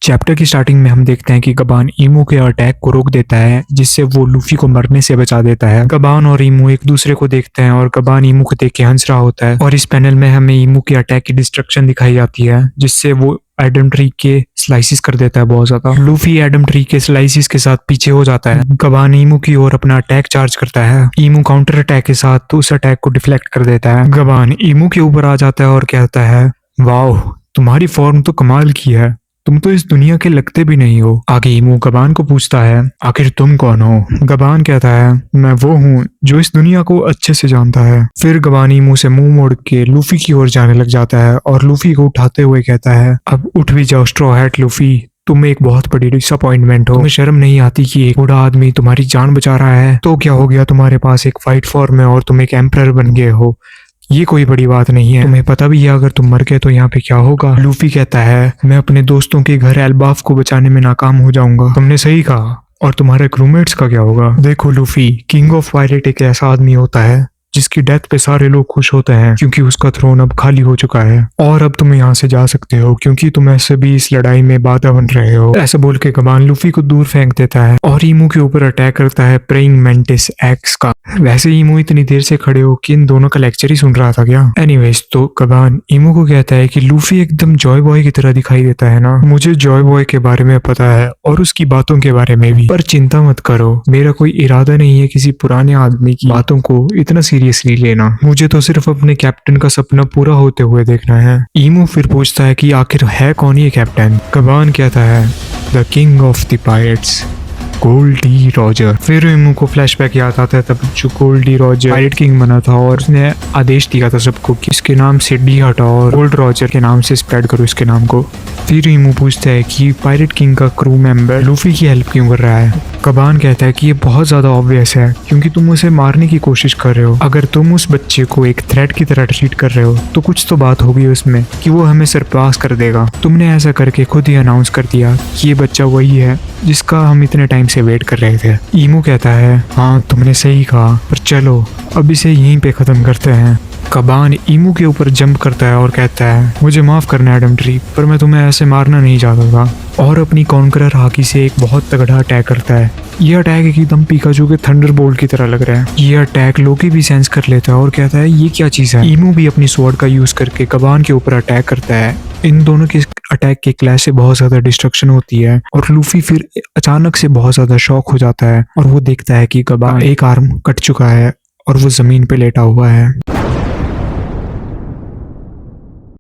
Chapter की starting में हम देखते हैं कि गबान ईमू के अटैक को रोक देता है, जिससे वो लूफी को मरने से बचा देता है। गबान और ईमू एक दूसरे को देखते हैं और गबान ईमू को देख के हंस रहा होता है। और इस पैनल में हमें ईमू के अटैक की डिस्ट्रक्शन दिखाई जाती है, जिससे वो एडम ट्री के स्लाइसिस कर देता है बहुत ज्यादा। लूफी एडम ट्री के स्लाइसिस के साथ पीछे हो जाता है। गबान ईमू की ओर अपना अटैक चार्ज करता है। ईमू काउंटर अटैक के साथ उस अटैक को डिफ्लेक्ट कर देता है। गबान ईमू के ऊपर आ जाता है और कहता है, वाओ, तुम्हारी फॉर्म तो कमाल की है, तुम तो इस दुनिया के लगते भी नहीं हो। आगे ईमू गबान को पूछता है, आखिर तुम कौन हो? गबान कहता है, मैं वो हूँ जो इस दुनिया को अच्छे से जानता है। फिर गबान ईमू से मुंह मोड़ के लूफी की ओर जाने लग जाता है और लूफी को उठाते हुए कहता है, अब उठ भी जाओ स्ट्रॉ हैट लूफी, तुम एक बहुत बड़ी डिसअपॉइंटमेंट हो। तुम्हें शर्म नहीं आती कि एक बूढ़ा आदमी तुम्हारी जान बचा रहा है? तो क्या हो गया, तुम्हारे पास एक फाइट फॉर्म है और तुम एक एम्परर बन गए हो, ये कोई बड़ी बात नहीं है। तुम्हें पता भी है अगर तुम मर गए तो यहाँ पे क्या होगा? लूफी कहता है, मैं अपने दोस्तों के घर एल्बाफ को बचाने में नाकाम हो जाऊंगा। तुमने सही कहा। और तुम्हारे क्रूमेट्स का क्या होगा? देखो लूफी, किंग ऑफ पायरेट एक ऐसा आदमी होता है जिसकी डेथ पे सारे लोग खुश होते हैं, क्योंकि उसका थ्रोन अब खाली हो चुका है। और अब तुम यहाँ से जा सकते हो, क्योंकि तुम ऐसे भी इस लड़ाई में बाधा बन रहे हो। ऐसा बोल के गबान लूफी को दूर फेंक देता है और ईमू के ऊपर अटैक करता है प्रेइंग मेंटिस एक्स का। वैसे ईमू इतनी देर से खड़े हो कि इन दोनों का लेक्चर ही सुन रहा था क्या? एनीवेज, तो गबान ईमू को कहता है कि लूफी एकदम जॉय बॉय की तरह दिखाई देता है ना। मुझे जॉय बॉय के बारे में पता है और उसकी बातों के बारे में भी, पर चिंता मत करो, मेरा कोई इरादा नहीं है किसी पुराने आदमी की बातों को इतना सीरियसली लेना। मुझे तो सिर्फ अपने कैप्टन का सपना पूरा होते हुए देखना है। ईमू फिर पूछता है कि आखिर है कौन ये कैप्टन? गबान कहता है, the king of the pirates, Gol D Roger. फिर ईमू को फ्लैशबैक याद आता है तब जो गोल्डी रॉजर पायरेट किंग बना था और उसने आदेश दिया था सबको कि इसके नाम से डी हटाओ और गोल्ड रॉजर के नाम से स्प्रेड करो इसके नाम को। फिर ईमू पूछता है कि पायरेट किंग का क्रू मेंबर लूफी की हेल्प क्यों कर रहा है? गबान कहता है कि ये बहुत ज्यादा ऑब्वियस है, क्योंकि तुम उसे मारने की कोशिश कर रहे हो। अगर तुम उस बच्चे को एक थ्रेट की तरह ट्रीट कर रहे हो तो कुछ तो बात होगी उसमें कि वो हमें सरपास कर देगा। तुमने ऐसा करके खुद ही अनाउंस कर दिया कि ये बच्चा वही है जिसका हम इतने टाइम से वेट कर रहे थे। ईमू कहता है, हाँ तुमने सही कहा, पर चलो अब इसे यहीं पे खत्म करते हैं। गबान ईमू के ऊपर जंप करता है और कहता है, मुझे माफ करना एडम ट्री, पर मैं तुम्हें ऐसे मारना नहीं चाहता था। और अपनी कॉन्करर हाकी से एक बहुत तगड़ा अटैक करता है। यह अटैक एकदम पिकाचू के थंडरबोल्ट की तरह लग रहा है। यह अटैक लोकी भी सेंस कर लेता है और कहता है, ये क्या चीज है? ईमू भी अपनी स्वॉर्ड का यूज करके गबान के ऊपर अटैक करता है। इन दोनों के अटैक के क्लैश से बहुत ज्यादा डिस्ट्रक्शन होती है और लूफी फिर अचानक से बहुत ज्यादा शॉक हो जाता है और वो देखता है कि गबान एक आर्म कट चुका है और वो जमीन पे लेटा हुआ है।